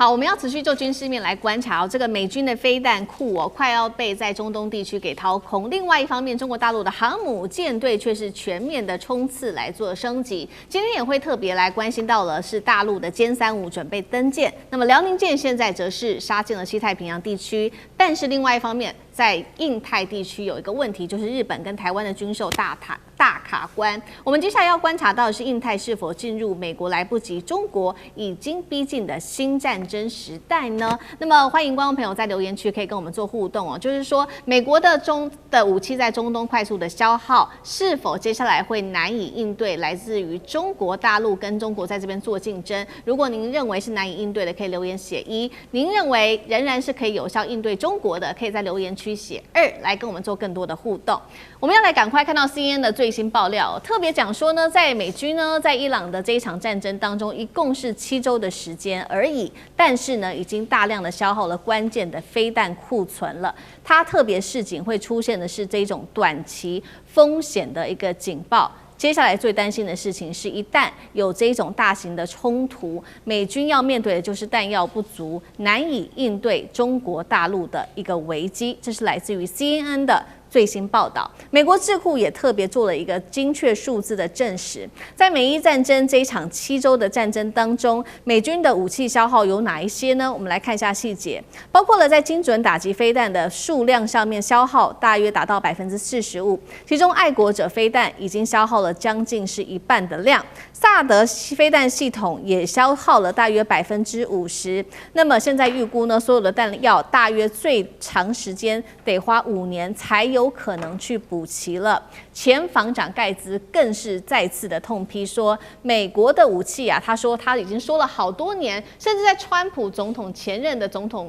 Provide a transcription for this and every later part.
好，我們要持續就軍事面來觀察這個美軍的飛彈庫快要被在中東地區給掏空。另外一方面，中國大陸的航母艦隊卻是全面的衝刺來做升級。今天也會特別來關心到了是大陸的殲35準備登艦，那麼遼寧艦現在則是殺進了西太平洋地區。但是另外一方面，在印太地區有一個問題，就是日本跟台灣的軍售大卡關。我們接下來要觀察到的是印太是否進入美國來不及，中國已經逼近的新戰爭時代呢？那麼歡迎觀眾朋友在留言區可以跟我們做互動哦。就是說，美國的武器在中東快速的消耗，是否接下來會難以應對來自於中國大陸跟中國在這邊做競爭？如果您認為是難以應對的，可以留言寫1；您認為仍然是可以有效應對中國的，可以在留言區寫2，來跟我們做更多的互動。我們要來趕快看到 CNN 的最新爆料，特別講說呢，在美軍呢在伊朗的這一場戰爭當中，一共是7周的時間而已，但是呢，已經大量的消耗了關鍵的飛彈庫存了。它特別示警會出現的是這種短期風險的一個警報。接下來最擔心的事情是，一旦有這種大型的衝突，美軍要面對的就是彈藥不足，難以應對中國大陸的一個危機。這是來自於 CNN 的最新報道。美國智庫也特別做了一個精確數字的證實，在美伊戰爭這一場7周的戰爭當中，美軍的武器消耗有哪一些呢？我們來看一下細節，包括了在精準打擊飛彈的數量上面消耗大約達到45%，其中愛國者飛彈已經消耗了將近是1半的量，薩德飛彈系統也消耗了大約50%。那麼現在預估呢，所有的彈藥大約最長時間得花5年才有可能去補齊了。前防長蓋茲更是再次的痛批說，美國的武器啊，他說他已經說了好多年，甚至在川普总統前任的总統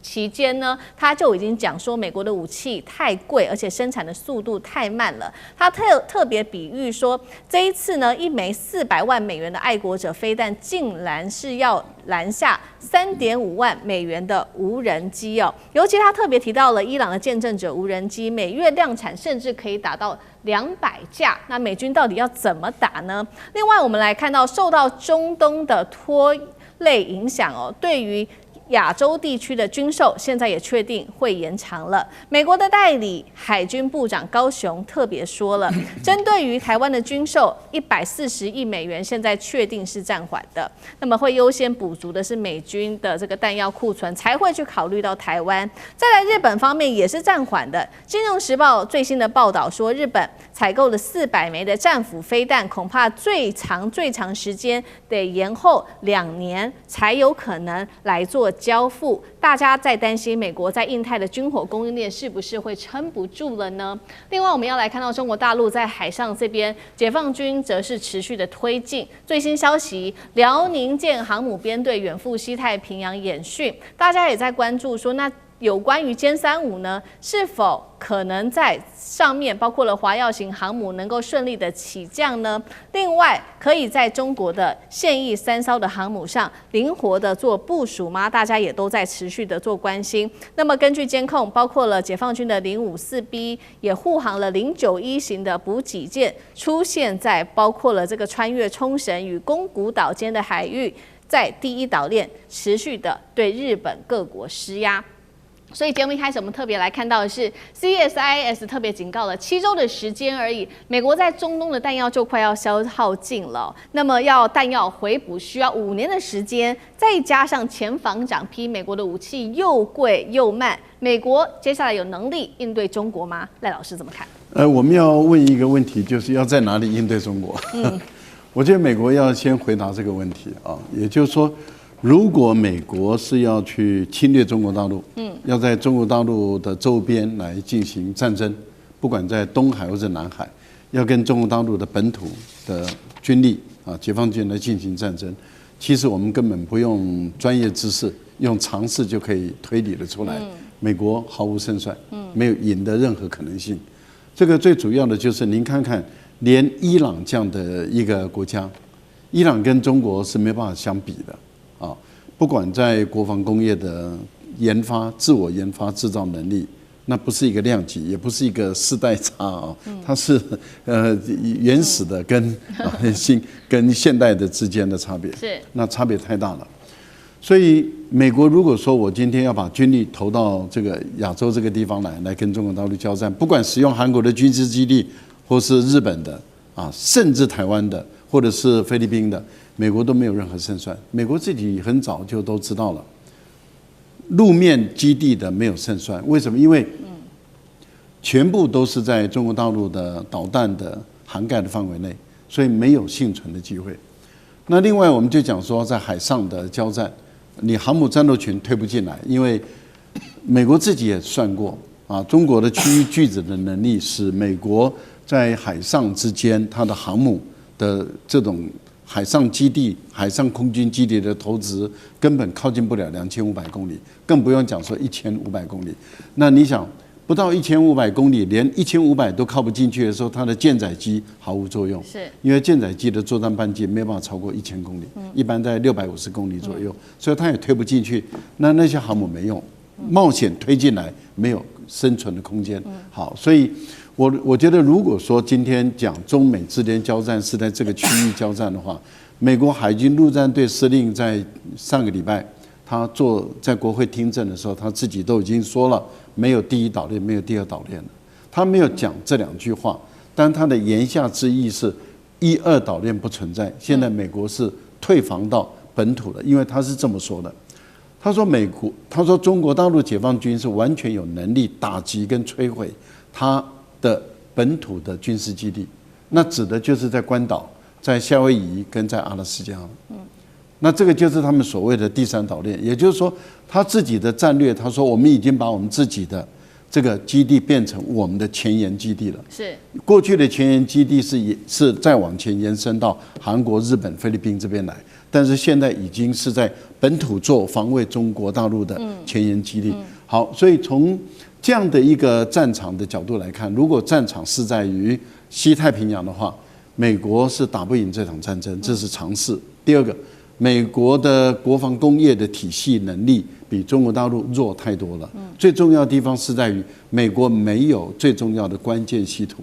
期間呢，他就已經講說美國的武器太貴，而且生產的速度太慢了。他特別比喻說，這一次呢，一枚400萬美元的愛國者飛彈，竟然是要攔下3.5萬美元的無人機哦。尤其他特別提到了伊朗的見證者無人機，每月量產甚至可以達到200架。那美軍到底要怎麼打呢？另外，我們來看到受到中東的拖累影響哦，對於亞洲地區的軍售現在也確定會延長了。美國的代理海軍部長高雄特別說了，針對於台灣的軍售，140億美元現在確定是暫緩的。那麼會優先補足的是美軍的這個彈藥庫存，才會去考慮到台灣。再來，日本方面也是暫緩的。金融時報最新的報道說，日本採購了400枚的戰斧飛彈，恐怕最長時間得延後2年才有可能來做交付。大家在擔心美國在印太的軍火供應鏈是不是會撐不住了呢？另外，我們要來看到中國大陸在海上這邊，解放軍則是持續的推進。最新消息，遼寧艦航母編隊遠赴西太平洋演訓，大家也在關注說，那有關於殲35呢，是否可能在上面包括了華耀型航母能夠順利的起降呢？另外，可以在中國的現役3艘的航母上靈活的做部署嗎？大家也都在持續的做關心。那麼根據監控，包括了解放軍的054B 也護航了091型的補給艦，出現在包括了這個穿越沖繩與宮古島間的海域，在第一島鏈持續的對日本各國施壓。所以節目一開始，我們特別來看到的是 CSIS 特別警告了7周的時間而已，美國在中東的彈藥就快要消耗盡了。那麼要彈藥回補需要5年的時間，再加上前防長批美國的武器又貴又慢，美國接下來有能力應對中國嗎？賴老師怎麼看？我們要問一個問題，就是要在哪裡應對中國？我覺得美國要先回答這個問題啊，也就是說，如果美國是要去侵略中國大陸，要在中國大陸的周邊來進行戰爭，不管在東海或者南海，要跟中國大陸的本土的軍力啊，解放軍來進行戰爭，其實我們根本不用專業知識，用常識就可以推理得出來，美國毫無勝算，沒有贏的任何可能性。這個最主要的就是您看看，連伊朗這樣的一個國家，伊朗跟中國是沒辦法相比的。不管在國防工業的研發、自我研發、制造能力，那不是一個量級，也不是一個世代差啊，它是原始的跟跟現代的之間的差別，是那差別太大了。所以美國如果說我今天要把軍力投到這個亞洲這個地方來跟中國大陸交戰，不管使用韓國的軍事基地，或是日本的啊，甚至台灣的，或者是菲律賓的，美國都沒有任何勝算。美國自己很早就都知道了，陸面基地的沒有勝算。為什麼？因為全部都是在中國大陸的導彈的涵蓋的範圍內，所以沒有倖存的機會。那另外我們就講說，在海上的交戰，你航母戰鬥群推不進來，因為美國自己也算過啊，中國的區域拒止的能力使美國在海上之間，它的航母的這種海上基地、海上空軍基地的投擲根本靠近不了2500公里，更不用講說1500公里。那你想，不到1500公里，連1500都靠不進去的時候，它的艦載機毫無作用，是因為艦載機的作戰半徑沒有辦法超過1000公里，一般在650公里左右，所以它也推不進去。那些航母沒用，冒險推進來沒有生存的空間。好，所以我覺得，如果說今天講中美之間交戰是在這個區域交戰的話，美國海軍陸戰隊司令在上個禮拜他在國會聽證的時候，他自己都已經說了，沒有第一島鏈，沒有第二島鏈了。他沒有講這兩句話，但他的言下之意是一二島鏈不存在。現在美國是退防到本土了，因為他是這麼說的。他說中國大陸解放軍是完全有能力打擊跟摧毀他的本土的軍事基地，那指的就是在關島、在夏威夷跟在阿拉斯加。那這個就是他們所謂的第三島鏈，也就是說他自己的戰略，他說我們已經把我们自己的這個基地變成我們的前沿基地了。是過去的前沿基地是再往前延伸到韓國、日本、菲律賓這邊來，但是現在已經是在本土做防衛中國大陸的前沿基地。好，所以從這樣的一個戰場的角度來看，如果戰場是在於西太平洋的話，美國是打不贏這場戰爭，這是常識。第二個，美國的國防工業的體系能力比中國大陸弱太多了。最重要的地方是在於美國沒有最重要的關鍵系統，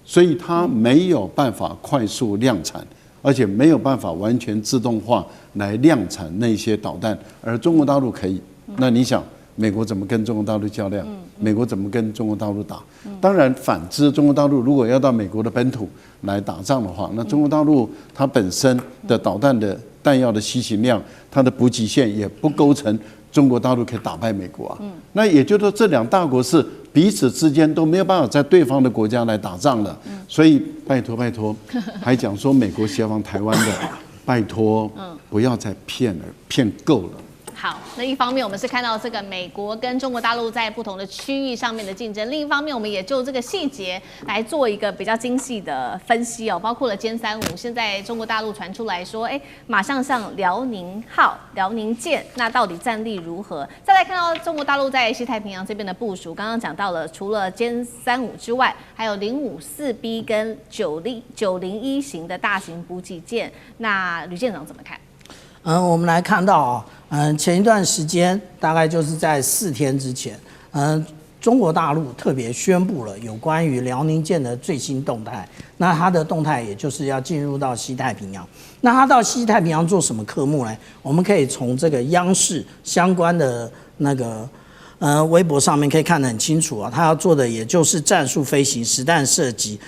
所以它沒有辦法快速量產，而且沒有辦法完全自動化來量產那些導彈，而中國大陸可以。那你想，美國怎麼跟中國大陸較量？美國怎麼跟中國大陸打？當然，反之，中國大陸如果要到美國的本土來打仗的話，那中國大陸它本身的導彈的彈藥的西行量，它的補給線也不構成中國大陸可以打敗美國啊。那也就是說，這兩大國是彼此之間都沒有辦法在對方的國家來打仗了。所以拜託，還講說美國協防台灣的，拜託，不要再騙了，騙夠了。好，那一方面我們是看到這個美國跟中國大陸在不同的區域上面的競爭，另一方面我們也就這個細節來做一個比較精細的分析哦，包括了殲35，現在中國大陸傳出來說，馬上上遼寧號、遼寧艦，那到底戰力如何？再來看到中國大陸在西太平洋這邊的部署，剛剛講到了，除了殲35之外，還有054B 跟901型的大型補給艦，那呂艦長怎麼看？我們來看到前一段時間，大概就是在4天之前，中國大陸特別宣布了有關於遼寧艦的最新動態。那它的動態也就是要進入到西太平洋。那它到西太平洋做什麼科目呢？我們可以從這個央視相關的那個微博上面可以看得很清楚啊。它要做的也就是戰術飛行、實彈射擊、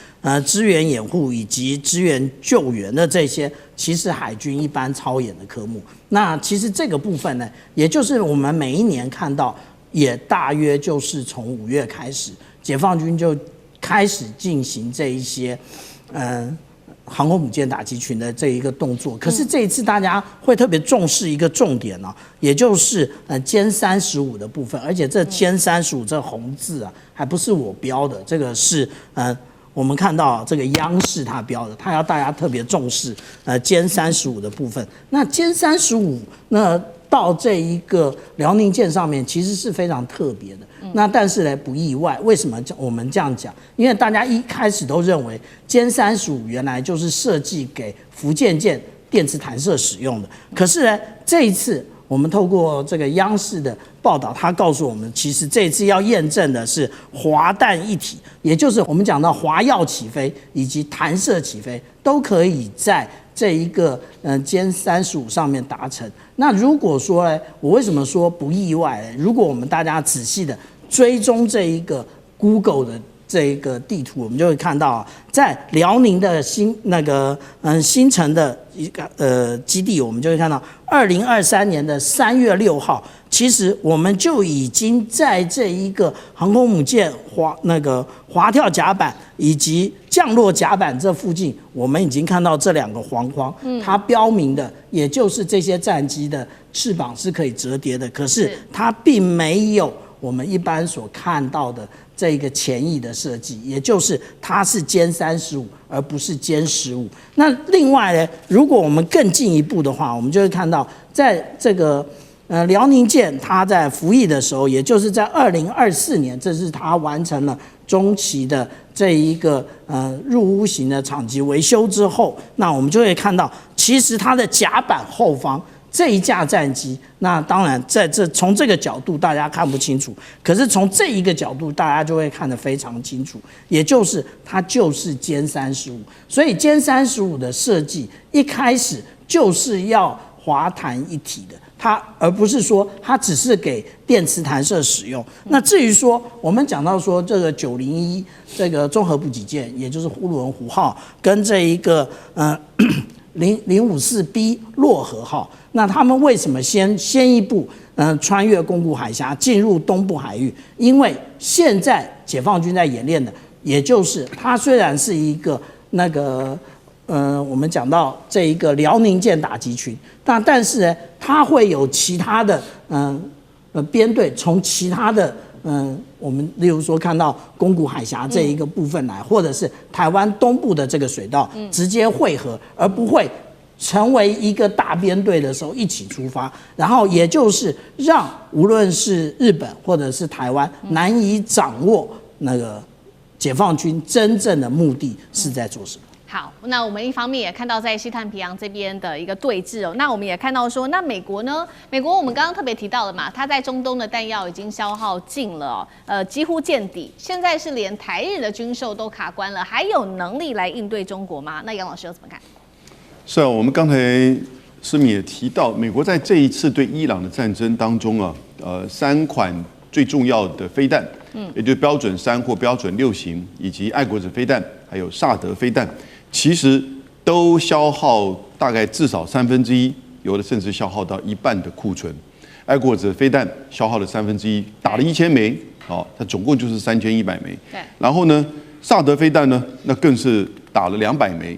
支援掩護以及支援救援的這些，其實海軍一般操演的科目。那其實這個部分呢，也就是我們每一年看到，也大約就是從5月開始，解放軍就開始進行這一些航空母艦打擊群的這一個動作。可是這一次大家會特別重視一個重點呢，也就是殲35的部分，而且這殲35這紅字啊，還不是我標的，這個是我們看到這個央視它標的，它要大家特別重視殲35的部分。那殲35那到這一個遼寧艦上面，其實是非常特別的。那但是呢，不意外。為什麼我們這樣講？因為大家一開始都認為殲35原來就是設計給福建艦電磁彈射使用的。可是呢，這一次我們透過這個央視的報道，他告訴我們，其實這次要驗證的是滑彈一體，也就是我們講到滑躍起飛以及彈射起飛都可以在這一個殲35上面達成。那如果說呢，我為什麼說不意外呢？如果我們大家仔細的追蹤這一個 Google 的這一個地圖，我們就會看到，在遼寧的新城的一個基地，我們就會看到2023年的3月6號，其實我們就已經在這一個航空母艦滑跳甲板以及降落甲板這附近，我們已經看到這兩個黃框，它標明的也就是這些戰機的翅膀是可以折疊的，可是它並沒有我們一般所看到的這個潛翼的設計，也就是它是殲35而不是殲15。那另外呢，如果我們更進一步的話，我們就會看到，在這個遼寧艦它在服役的時候，也就是在2024年，這是它完成了中期的這一個入屋型的場級維修之後，那我們就會看到，其實它的甲板後方這一架戰機，那當然從這個角度大家看不清楚，可是從這一個角度大家就會看得非常清楚，也就是它就是殲35。所以殲35的設計一開始就是要滑彈一體的，它而不是說它只是給電磁彈射使用。那至於說我們講到說这個901這個綜合補給艦，也就是呼倫湖號跟這一個054B 洛河號，那他們為什麼先一步穿越宫古海峽進入東部海域？因為現在解放軍在演練的，也就是它雖然是一個我們講到這一個遼寧艦打擊群，但是呢，它會有其他的編隊從其他的我們例如說看到宮古海峽這一個部分來，或者是台灣東部的這個水道直接匯合，而不會成為一個大編隊的時候一起出發，然後也就是讓無論是日本或者是台灣難以掌握那個解放軍真正的目的是在做什麼。好，那我們一方面也看到在西太平洋這邊的一個對峙哦，那我們也看到說，那美國呢？美國我們剛剛特別提到了嘛，它在中東的彈藥已經消耗盡了幾乎見底，現在是連台日的軍售都卡關了，還有能力來應對中國嗎？那楊老師又怎麼看？是啊，我們剛才詩敏也提到，美國在這一次對伊朗的戰爭當中啊，3款最重要的飛彈，也就是標準3或標準6型，以及愛國者飛彈，還有薩德飛彈。其實都消耗大概至少1/3，有的甚至消耗到1半的庫存。愛國者飛彈消耗了1/3，打了1000枚，好，它總共就是3100枚。对。然後呢，薩德飛彈呢，那更是打了200枚，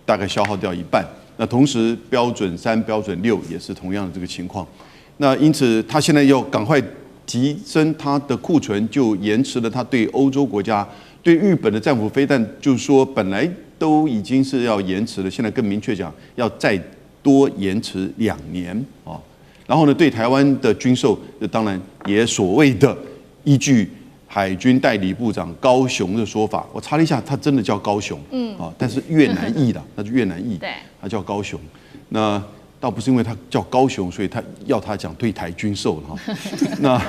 大概消耗掉1半。那同時標準3、標準6也是同樣的這個情況。那因此，他現在要趕快提升它的庫存，就延遲了它對歐洲國家、對日本的戰斧飛彈，就是說本來都已經是要延遲了，現在更明確講要再多延遲2年啊。然後呢，對台灣的軍售，當然也所謂的依據海軍代理部長高雄的說法，我查了一下，他真的叫高雄，但是越南裔的，那就越南裔，對，他叫高雄。那倒不是因為他叫高雄，所以他要他講對台軍售了哈。那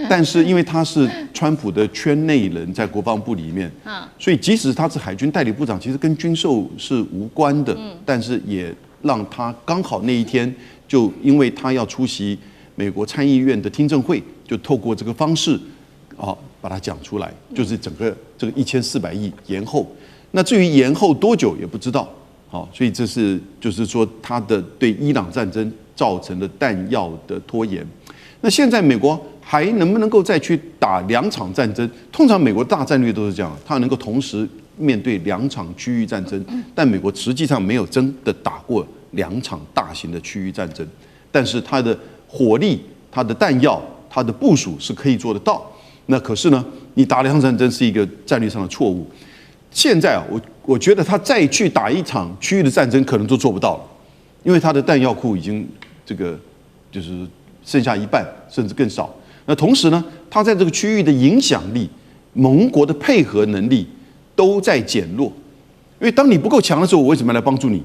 但是因為他是川普的圈內人，在國防部裡面，所以即使他是海軍代理部長，其實跟軍售是無關的。但是也讓他剛好那一天，就因為他要出席美國參議院的聽證會，就透過這個方式，把它講出來，就是整個這個1400億延後。那至於延後多久也不知道。好，所以這是就是說，他的對伊朗戰爭造成的彈藥的拖延。那現在美國還能不能夠再去打2場戰爭？通常美國大戰略都是這樣，它能夠同時面對2場區域戰爭，但美國實際上沒有真的打過2場大型的區域戰爭。但是它的火力、它的彈藥、它的部署是可以做得到。那可是呢，你打2場戰爭是一個戰略上的錯誤。現在啊，我覺得他再去打1場區域的戰爭，可能都做不到了，因為他的彈藥庫已經這個就是剩下1半，甚至更少。那同時呢，他在這個區域的影響力、盟國的配合能力都在減弱。因為當你不夠強的時候，我為什麼要來幫助你？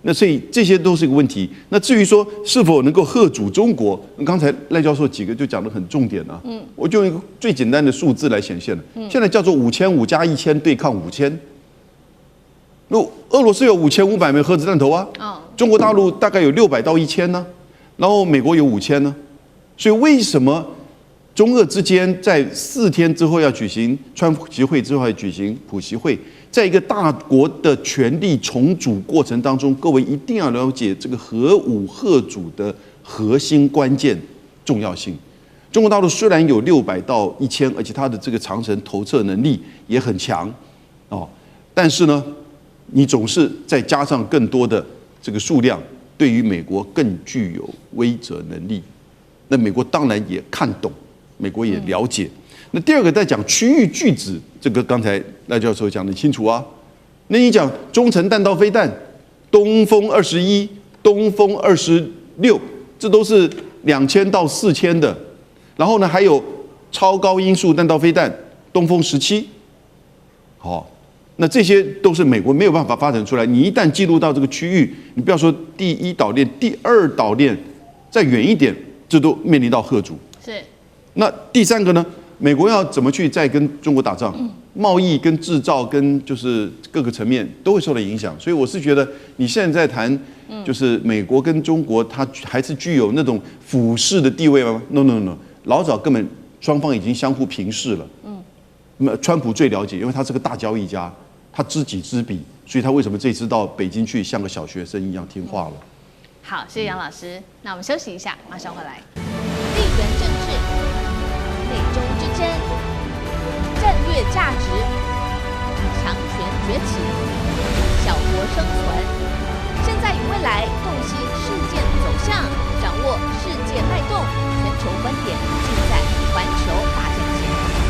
那所以這些都是一個問題。那至於說是否能夠嚇阻中國，剛才賴教授幾個就講得很重點啊。我就用一個最簡單的數字來顯現了。現在叫做5500加1000對抗5000。那俄羅斯有5500枚核子彈頭啊，中國大陸大概有600到1000呢，然後美國有5000呢。所以為什麼中俄之間在4天之後要舉行川普習會之後要舉行普習會？在一個大國的權力重組過程當中，各位一定要了解這個核武嚇阻的核心關鍵重要性。中國大陸雖然有600到1000，而且它的這個長程投射能力也很強，但是呢，你總是再加上更多的這個數量，對於美國更具有威懾能力。那美國當然也看懂，美國也了解。那第二個在講區域拒止，這個剛才賴教授講得清楚啊。那你講中程彈道飛彈，東風21、東風26，這都是2000到4000的。然後呢，還有超高音速彈道飛彈，東風17。好，那這些都是美國沒有辦法發展出來。你一旦進入到這個區域，你不要說第一島鏈、第二島鏈，再遠一點，這都面臨到嚇阻。是。那第三個呢？美國要怎麼去再跟中國打仗？貿易跟製造跟就是各個層面都會受到影響。所以我是覺得你現在在談，就是美國跟中國，它還是具有那種俯視的地位嗎 ？No， 老早根本雙方已經相互平視了。川普最了解，因為他是個大交易家，他知己知彼，所以他為什麼這次到北京去像個小學生一樣聽話了？好，謝謝楊老師。那我們休息一下，馬上回來。地緣政治。美中之爭、戰略價值、強權崛起、小國生存，現在與未來洞悉事件走向，掌握世界脈動，全球觀點盡在環球大戰線。